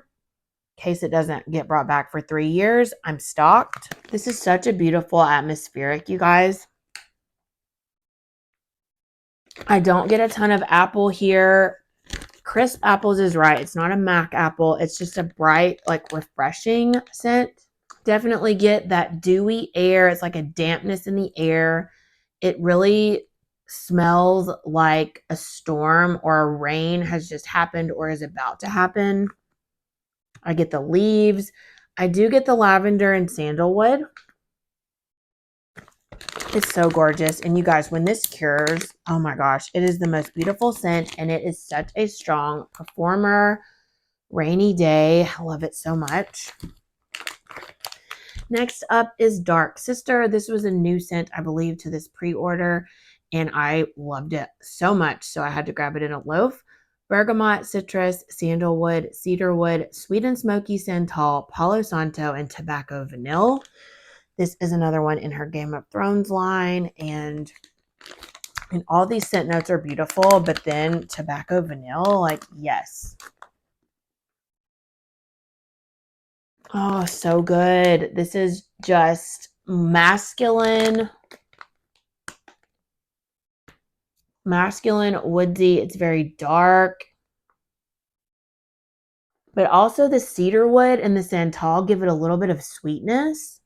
In case it doesn't get brought back for 3 years, I'm stocked. This is such a beautiful atmospheric, you guys. I don't get a ton of apple here. Crisp apples is right. It's not a Mac apple. It's just a bright, like refreshing scent. Definitely get that dewy air. It's like a dampness in the air. It really smells like a storm or a rain has just happened or is about to happen. I get the leaves. I do get the lavender and sandalwood. It's so gorgeous. And you guys, when this cures, oh my gosh, it is the most beautiful scent. And it is such a strong performer. Rainy Day. I love it so much. Next up is Dark Sister. This was a new scent, I believe, to this pre-order, and I loved it so much, so I had to grab it in a loaf. Bergamot, citrus, sandalwood, cedarwood, sweet and smoky santal, Palo Santo, and tobacco vanilla. This is another one in her Game of Thrones line, and all these scent notes are beautiful, but then tobacco vanilla, like, yes. Oh, so good. This is just masculine, woodsy. It's very dark. But also the cedarwood and the santal give it a little bit of sweetness.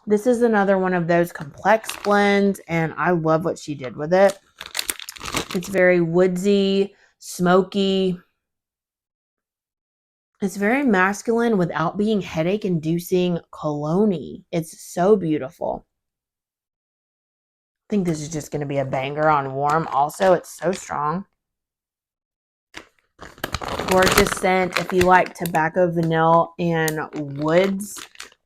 This is another one of those complex blends, and I love what she did with it. It's very woodsy, smoky. It's very masculine without being headache-inducing cologne-y. It's so beautiful. I think this is just going to be a banger on warm. Also, it's so strong. Gorgeous scent. If you like tobacco, vanilla, and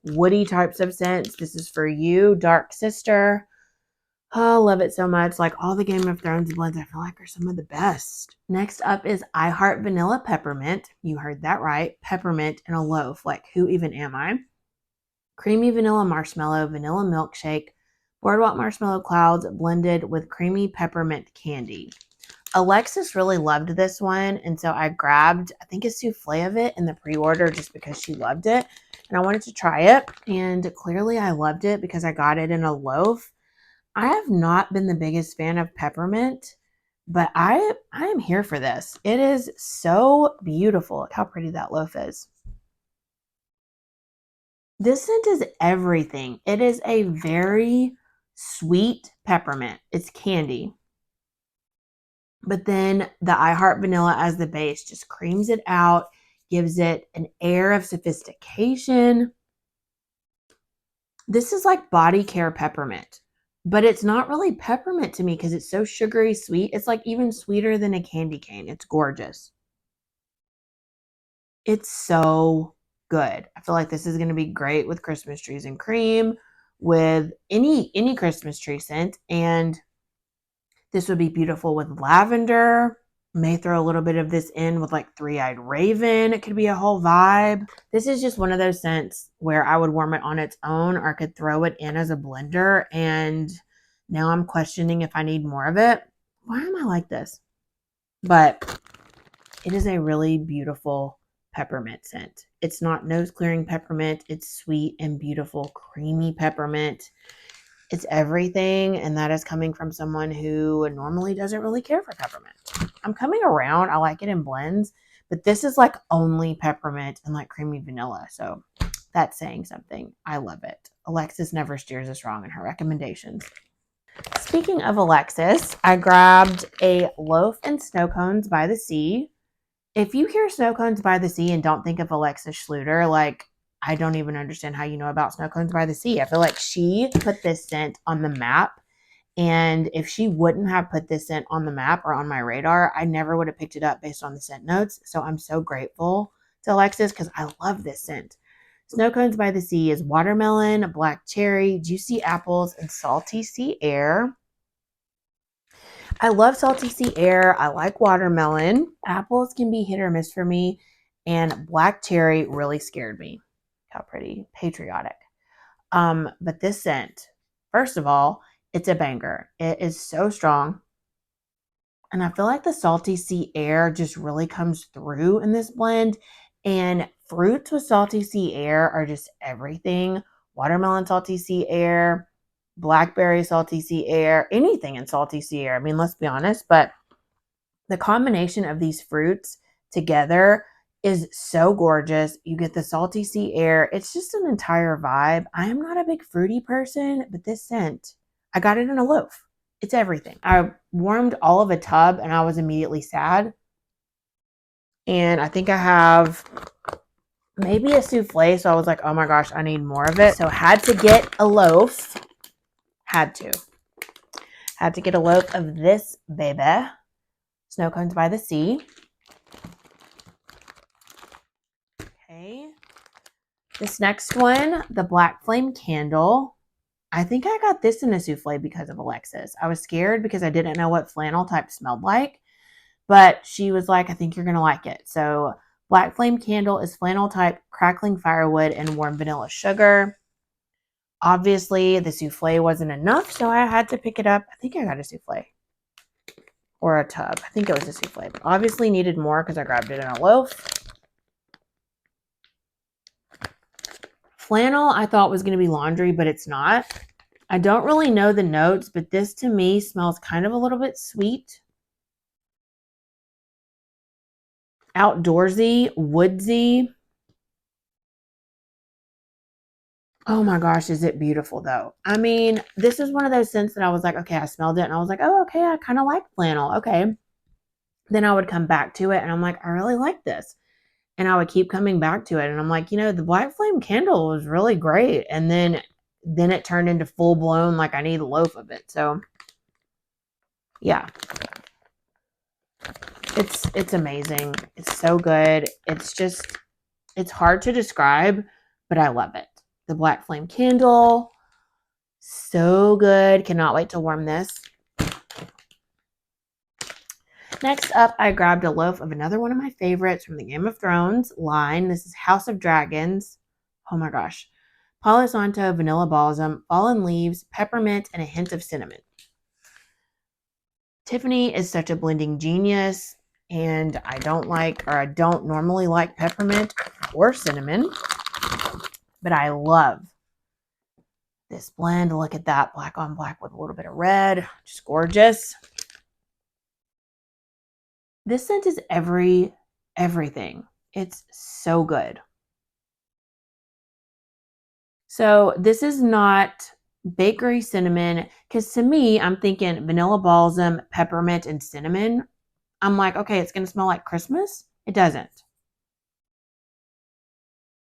woody types of scents, this is for you. Dark Sister. Oh, love it so much. Like all the Game of Thrones blends, I feel like are some of the best. Next up is I Heart Vanilla Peppermint. You heard that right. Peppermint in a loaf. Like, who even am I? Creamy vanilla marshmallow, vanilla milkshake, boardwalk marshmallow clouds blended with creamy peppermint candy. Alexis really loved this one, and so I grabbed, I think, a souffle of it in the pre-order just because she loved it, and I wanted to try it, and clearly I loved it because I got it in a loaf. I have not been the biggest fan of peppermint, but I am here for this. It is so beautiful. Look how pretty that loaf is. This scent is everything. It is a very sweet peppermint. It's candy. But then the I Heart Vanilla as the base just creams it out, gives it an air of sophistication. This is like body care peppermint, but it's not really peppermint to me because it's so sugary sweet. It's like even sweeter than a candy cane. It's gorgeous. It's so good. I feel like this is going to be great with Christmas trees and cream, with any Christmas tree scent, and this would be beautiful with lavender. May throw a little bit of this in with like Three-Eyed Raven. It could be a whole vibe. This is just one of those scents where I would warm it on its own or I could throw it in as a blender, and now I'm questioning if I need more of it. Why am I like this? But it is a really beautiful peppermint scent. It's not nose clearing peppermint. It's sweet and beautiful, creamy peppermint. It's everything, and that is coming from someone who normally doesn't really care for peppermint. I'm coming around. I like it in blends, but this is like only peppermint and like creamy vanilla. So that's saying something. I love it. Alexis never steers us wrong in her recommendations. Speaking of Alexis, I grabbed a loaf and snow cones by the sea. If you hear snow cones by the sea and don't think of Alexis Schluter, like, I don't even understand how you know about snow cones by the sea. I feel like she put this scent on the map. And if she wouldn't have put this scent on the map or on my radar, I never would have picked it up based on the scent notes. So I'm so grateful to Alexis because I love this scent. Snow Cones by the Sea is watermelon, black cherry, juicy apples, and salty sea air. I love salty sea air. I like watermelon. Apples can be hit or miss for me. And black cherry really scared me. How pretty. Patriotic. But this scent, first of all, it's a banger. It is so strong. And I feel like the salty sea air just really comes through in this blend. And fruits with salty sea air are just everything. Watermelon salty sea air, blackberry salty sea air, anything in salty sea air. I mean, let's be honest, but the combination of these fruits together is so gorgeous. You get the salty sea air. It's just an entire vibe. I am not a big fruity person, but this scent, I got it in a loaf. It's everything. I warmed all of a tub and I was immediately sad. And I think I have maybe a souffle. So I was like, oh my gosh, I need more of it. So had to get a loaf. Had to get a loaf of this baby. Snow Cones by the Sea. Okay. This next one, the Black Flame Candle. I think I got this in a souffle because of Alexis. I was scared because I didn't know what flannel type smelled like, but she was like, I think you're going to like it. So Black Flame Candle is flannel type, crackling firewood, and warm vanilla sugar. Obviously, the souffle wasn't enough, so I had to pick it up. I think I got a souffle or a tub. I think it was a souffle. But obviously needed more because I grabbed it in a loaf. Flannel I thought was going to be laundry, but it's not. I don't really know the notes, but this to me smells kind of a little bit sweet. Outdoorsy, woodsy. I don't know. It's a Oh my gosh, is it beautiful though? I mean, this is one of those scents that I was like, okay, I smelled it and I was like, oh, okay, I kind of like flannel. Okay. Then I would come back to it and I'm like, I really like this. And I would keep coming back to it. And I'm like, the Black Flame candle was really great. And then it turned into full blown, like I need a loaf of it. So yeah, it's amazing. It's so good. It's hard to describe, but I love it. The Black Flame candle, so good. Cannot wait to warm this. Next up, I grabbed a loaf of another one of my favorites from the Game of Thrones line. This is House of Dragons. Oh my gosh. Palo Santo, vanilla balsam, fallen leaves, peppermint, and a hint of cinnamon. Tiffany is such a blending genius, and I don't normally like peppermint or cinnamon, but I love this blend. Look at that, black on black with a little bit of red. Just gorgeous. This scent is everything. It's so good. So this is not bakery cinnamon, because to me, I'm thinking vanilla balsam, peppermint, and cinnamon. I'm like, okay, it's going to smell like Christmas. It doesn't.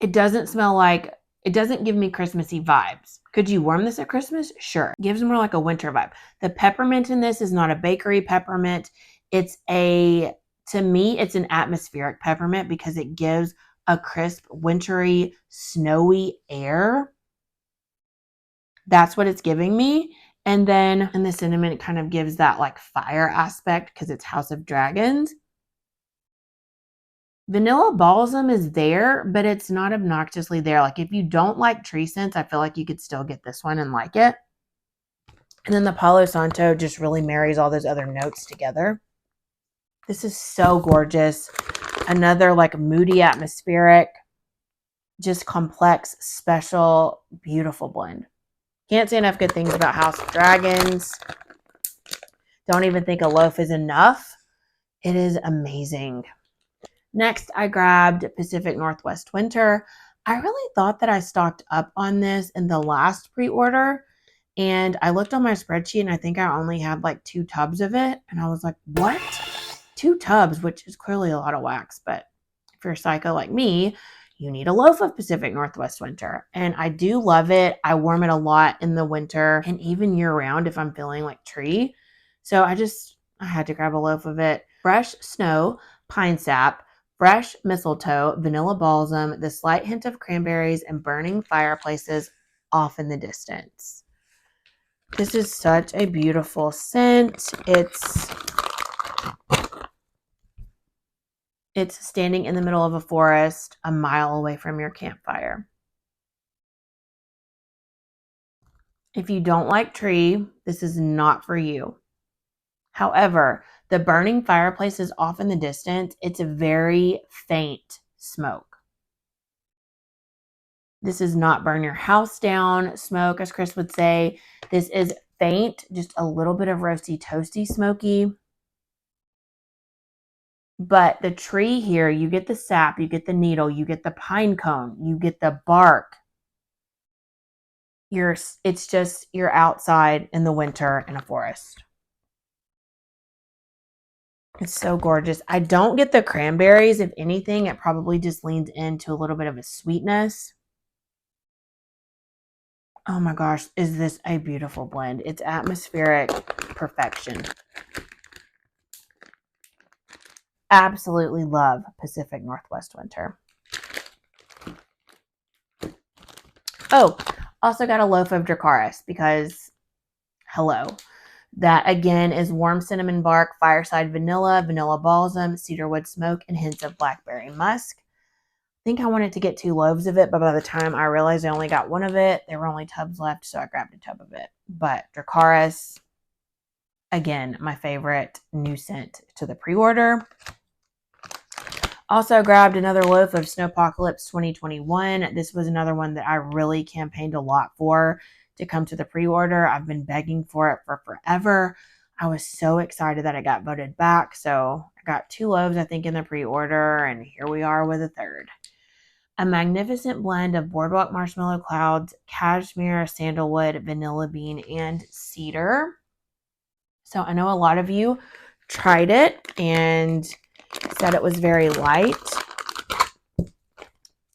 It doesn't smell like, it doesn't give me Christmassy vibes. Could you warm this at Christmas? Sure. It gives more like a winter vibe. The peppermint in this is not a bakery peppermint. To me, it's an atmospheric peppermint because it gives a crisp, wintry, snowy air. That's what it's giving me. And then in the cinnamon, it kind of gives that like fire aspect because it's House of Dragons. Vanilla balsam is there, but it's not obnoxiously there. Like if you don't like tree scents, I feel like you could still get this one and like it. And then the Palo Santo just really marries all those other notes together. This is so gorgeous. Another like moody, atmospheric, just complex, special, beautiful blend. Can't say enough good things about House of Dragons. Don't even think a loaf is enough. It is amazing. Next, I grabbed Pacific Northwest Winter. I really thought that I stocked up on this in the last pre-order, and I looked on my spreadsheet and I think I only had like 2 tubs of it, and I was like, what? 2 tubs, which is clearly a lot of wax, but if you're a psycho like me, you need a loaf of Pacific Northwest Winter. And I do love it. I warm it a lot in the winter and even year round if I'm feeling like tree. So I had to grab a loaf of it. Fresh snow, pine sap, fresh mistletoe, vanilla balsam, the slight hint of cranberries, and burning fireplaces off in the distance. This is such a beautiful scent. It's standing in the middle of a forest a mile away from your campfire. If you don't like tree, this is not for you. However, the burning fireplace is off in the distance. It's a very faint smoke. This is not burn your house down smoke, as Chris would say. This is faint, just a little bit of roasty, toasty, smoky. But the tree here, you get the sap, you get the needle, you get the pine cone, you get the bark. It's just you're outside in the winter in a forest. It's so gorgeous. I don't get the cranberries. If anything, it probably just leans into a little bit of a sweetness. Oh my gosh, is this a beautiful blend? It's atmospheric perfection. Absolutely love Pacific Northwest Winter. Oh, also got a loaf of Dracarys because, hello. That again is warm cinnamon bark, fireside vanilla, vanilla balsam, cedarwood smoke, and hints of blackberry musk. I think I wanted to get 2 loaves of it, but by the time I realized I only got 1 of it, there were only tubs left, so I grabbed a tub of it. But Dracarys, again, my favorite new scent to the pre-order. Also grabbed another loaf of Snowpocalypse 2021. This was another one that I really campaigned a lot for to come to the pre-order. I've been begging for it for forever. I was so excited that it got voted back. So I got 2 loaves, I think, in the pre-order, and here we are with a third. a magnificent blend of boardwalk marshmallow clouds, cashmere, sandalwood, vanilla bean, and cedar. So I know a lot of you tried it and said it was very light.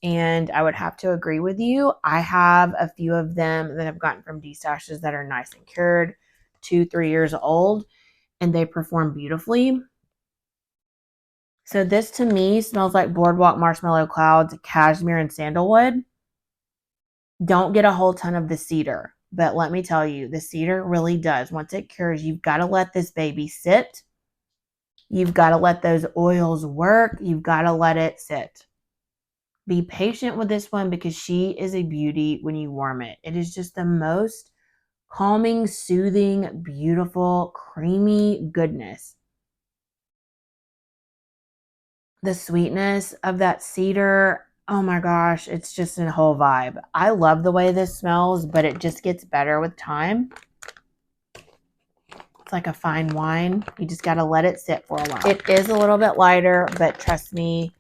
And I would have to agree with you. I have a few of them that I've gotten from D-stashes that are nice and cured, 2-3 years old, and they perform beautifully. So this to me smells like boardwalk marshmallow clouds, cashmere, and sandalwood. Don't get a whole ton of the cedar, but let me tell you, the cedar really does. Once it cures, you've got to let this baby sit. You've got to let those oils work. You've got to let it sit. Be patient with this one because she is a beauty when you warm it. It is just the most calming, soothing, beautiful, creamy goodness. The sweetness of that cedar, oh my gosh, it's just a whole vibe. I love the way this smells, but it just gets better with time. It's like a fine wine. You just got to let it sit for a while. It is a little bit lighter, but trust me,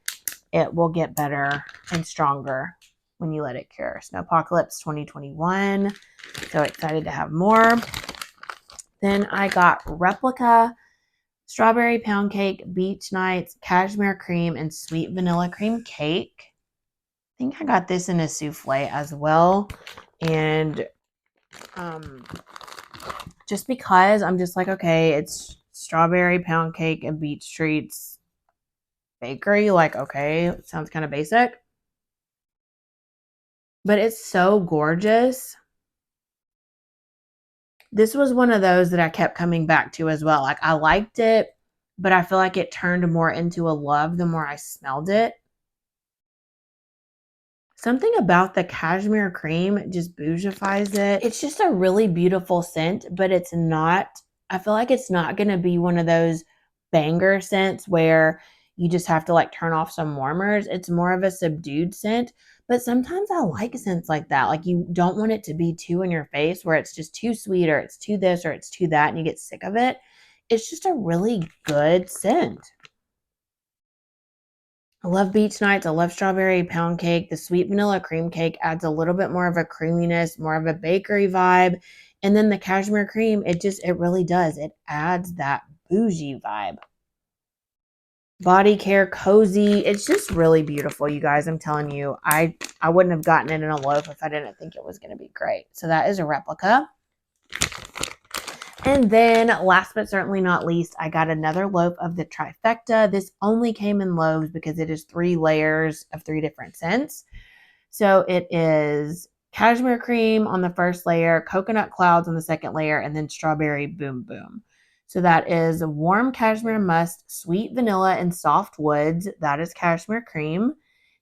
it will get better and stronger when you let it cure. Snowpocalypse 2021. So excited to have more. Then I got Replica, Strawberry Pound Cake, Beach Nights, Cashmere Cream, and Sweet Vanilla Cream Cake. I think I got this in a souffle as well. And just because I'm just like, okay, it's Strawberry Pound Cake and Beach Treats Bakery. Like, okay, sounds kind of basic. But it's so gorgeous. This was one of those that I kept coming back to as well. Like, I liked it, but I feel like it turned more into a love the more I smelled it. Something about the cashmere cream just bougifies it. It's just a really beautiful scent, but it's not, I feel like it's not going to be one of those banger scents where you just have to like turn off some warmers. It's more of a subdued scent, but sometimes I like scents like that. Like you don't want it to be too in your face where it's just too sweet or it's too this or it's too that and you get sick of it. It's just a really good scent. I love Beach Nights. I love Strawberry Pound Cake. The Sweet Vanilla Cream Cake adds a little bit more of a creaminess, more of a bakery vibe. And then the Cashmere Cream, it really does. It adds that bougie vibe. Body care, cozy. It's just really beautiful, you guys. I'm telling you, I wouldn't have gotten it in a loaf if I didn't think it was going to be great. So that is a Replica. And then last but certainly not least, I got another loaf of the trifecta. This only came in loaves because it is 3 layers of 3 different scents. So it is cashmere cream on the first layer, coconut clouds on the second layer, and then strawberry boom boom. So that is warm cashmere musk, sweet vanilla, and soft woods. That is cashmere cream.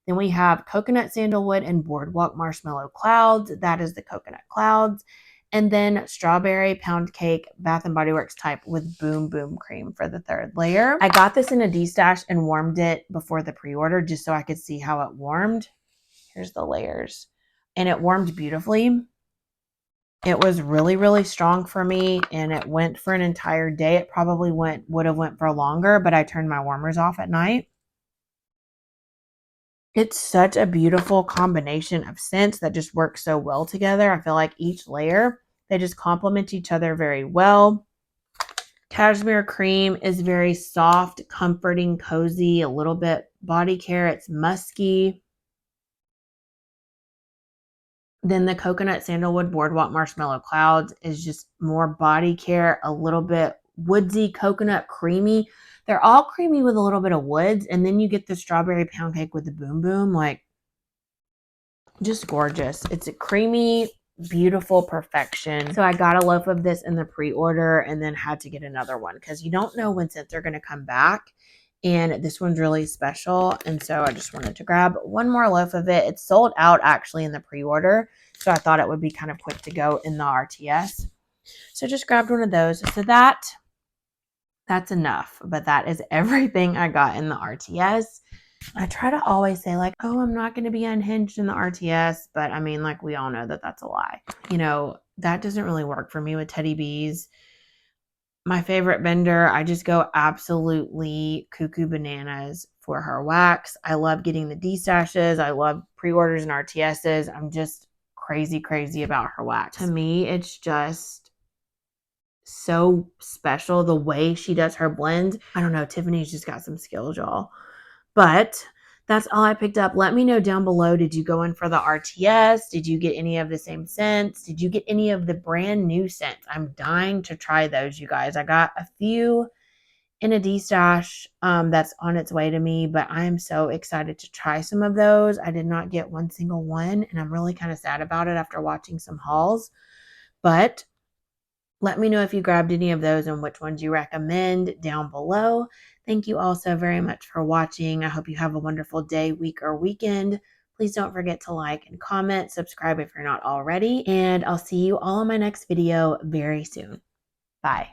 Then we have coconut sandalwood and boardwalk marshmallow clouds. That is the coconut clouds. And then strawberry pound cake, Bath & Body Works type with boom boom cream for the third layer. I got this in a D-stash and warmed it before the pre-order just so I could see how it warmed. Here's the layers. And it warmed beautifully. It was really, really strong for me and it went for an entire day. It probably would have went for longer, but I turned my warmers off at night. It's such a beautiful combination of scents that just work so well together. I feel like each layer, they just complement each other very well. Cashmere cream is very soft, comforting, cozy, a little bit body care. It's musky. Then the coconut sandalwood boardwalk marshmallow clouds is just more body care, a little bit woodsy, coconut, creamy. They're all creamy with a little bit of woods. And then you get the strawberry pound cake with the boom boom. Like, just gorgeous. It's a creamy, beautiful perfection. So I got a loaf of this in the pre-order and then had to get another one because you don't know when scents are going to come back. And this one's really special. And so I just wanted to grab one more loaf of it. It's sold out actually in the pre-order. So I thought it would be kind of quick to go in the RTS. So just grabbed one of those. So that's enough. But that is everything I got in the RTS. I try to always say like, oh, I'm not going to be unhinged in the RTS. But I mean, like we all know that that's a lie. You know, that doesn't really work for me with Teddy Bees. My favorite vendor, I just go absolutely cuckoo bananas for her wax. I love getting the D-stashes. I love pre-orders and RTSs. I'm just crazy about her wax. To me, it's just so special the way she does her blends. I don't know, Tiffany's just got some skills, y'all. But that's all I picked up. Let me know down below, did you go in for the RTS? Did you get any of the same scents? Did you get any of the brand new scents? I'm dying to try those, you guys. I got a few in a D-stash that's on its way to me, but I am so excited to try some of those. I did not get one single one, and I'm really kind of sad about it after watching some hauls. But let me know if you grabbed any of those and which ones you recommend down below. Thank you all so very much for watching. I hope you have a wonderful day, week, or weekend. Please don't forget to like and comment, subscribe if you're not already, and I'll see you all in my next video very soon. Bye.